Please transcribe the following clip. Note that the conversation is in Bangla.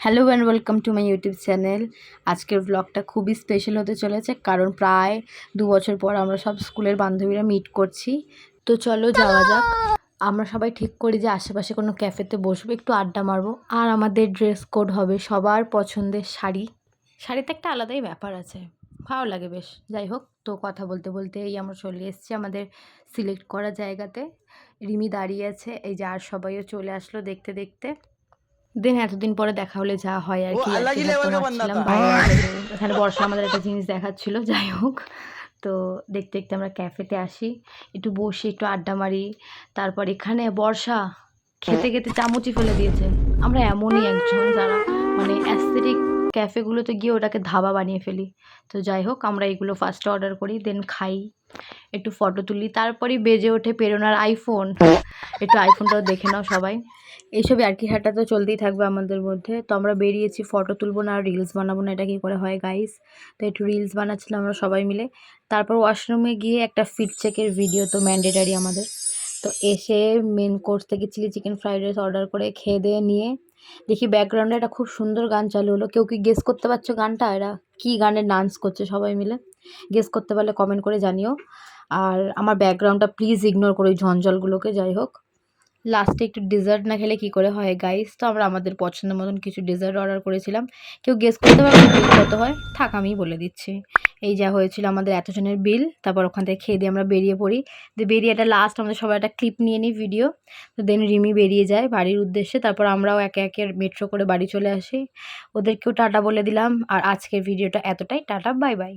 Hello and welcome to my YouTube channel. আজকের ব্লগটা খুবই স্পেশাল হতে চলেছে, কারণ প্রায় 2 বছর পর আমরা সব স্কুলের বান্ধবীরা মিট করছি। তো চলো যাওয়া যাক। আমরা সবাই ঠিক করি যে আশেপাশে কোনো ক্যাফেতে বসবো, একটু আড্ডা মারবো। আর আমাদের ড্রেস কোড হবে সবার পছন্দের শাড়ি। শাড়িতে একটা আলাদাই ব্যাপার আছে, ভালো লাগে বেশ। যাই হোক, তো কথা বলতে বলতে এই আমরা চলে এসেছি আমাদের সিলেক্ট করা জায়গাতে। রিমি দাঁড়িয়ে আছে, এই যে আর সবাইও চলে আসলো দেখতে দেখতে। দেন এতদিন পরে দেখা হলে যা হয় আর वो কি, আর अलग কি ही ঠাট্টা लेवल का बंदा মারছিলাম था। বাইরে। এখানে বর্ষা আমাদের একটা জিনিস দেখাচ্ছিল। যাই হোক, তো দেখতে দেখতে আমরা ক্যাফেতে আসি, একটু বসি, একটু আড্ডা মারি। তারপর এখানে বর্ষা খেতে খেতে চামচই ফেলে দিয়েছে। আমরা এমনই একজন যারা মানে অ্যাস্থেটিক ক্যাফেগুলোতে গিয়ে ওটাকে ধাবা বানিয়ে ফেলি। তো যাই হোক, আমরা এগুলো ফার্স্টে অর্ডার করি, দেন খাই, একটু ফটো তুলি, তারপরেই বেজে ওঠে প্রেরণার আইফোন। একটু আইফোনটাও দেখে নাও সবাই। এইসব ইয়ার্কি ঠাট্টা তো চলতেই থাকবে আমাদের মধ্যে। তো আমরা বেরিয়েছি, ফটো তুলবো না আর রিলস বানাবো না, এটা কী করে হয় গাইস। তো একটু রিলস বানাচ্ছিলাম আমরা সবাই মিলে। তারপর ওয়াশরুমে গিয়ে একটা ফিট চেকের ভিডিও তো ম্যান্ডেটারি আমাদের। তো এসে মেন কোর্স থেকে chilli chicken fried rice order করে খেয়ে দিয়ে নিয়ে দেখি ব্যাকগ্রাউন্ডে একটা খুব সুন্দর গান চালু হলো। কেউ কি গেস করতে পারছো গানটা? এরা কী গানের ডান্স করছে সবাই মিলে? গেস করতে পারলে কমেন্ট করে জানিও। আর আমার ব্যাকগ্রাউন্ডটা প্লিজ ইগনোর করো, ওই ঝঞ্ঝালগুলোকে। যাই হোক, লাস্টে একটু ডেজার্ট না খেলে কী করে হয় গাইস। তো আমরা আমাদের পছন্দের মতন কিছু ডেজার্ট অর্ডার করেছিলাম। কেউ গেস করতে পারবে বিল কত হয়? থাক, আমিই বলে দিচ্ছি। এই যা হয়েছিল আমাদের এতজনের বিল। তারপর ওখান থেকে খেয়ে দিয়ে আমরা বেরিয়ে পড়ি। বেরিয়ে একটা লাস্ট আমাদের সবাই একটা ক্লিপ নিয়ে নিই, ভিডিও। তো দেন রিমি বেরিয়ে যায় বাড়ির উদ্দেশ্যে। তারপর আমরাও একে একে মেট্রো করে বাড়ি চলে আসি। ওদেরকেও টাটা বলে দিলাম। আর আজকের ভিডিওটা এতটাই। Tata, bye bye.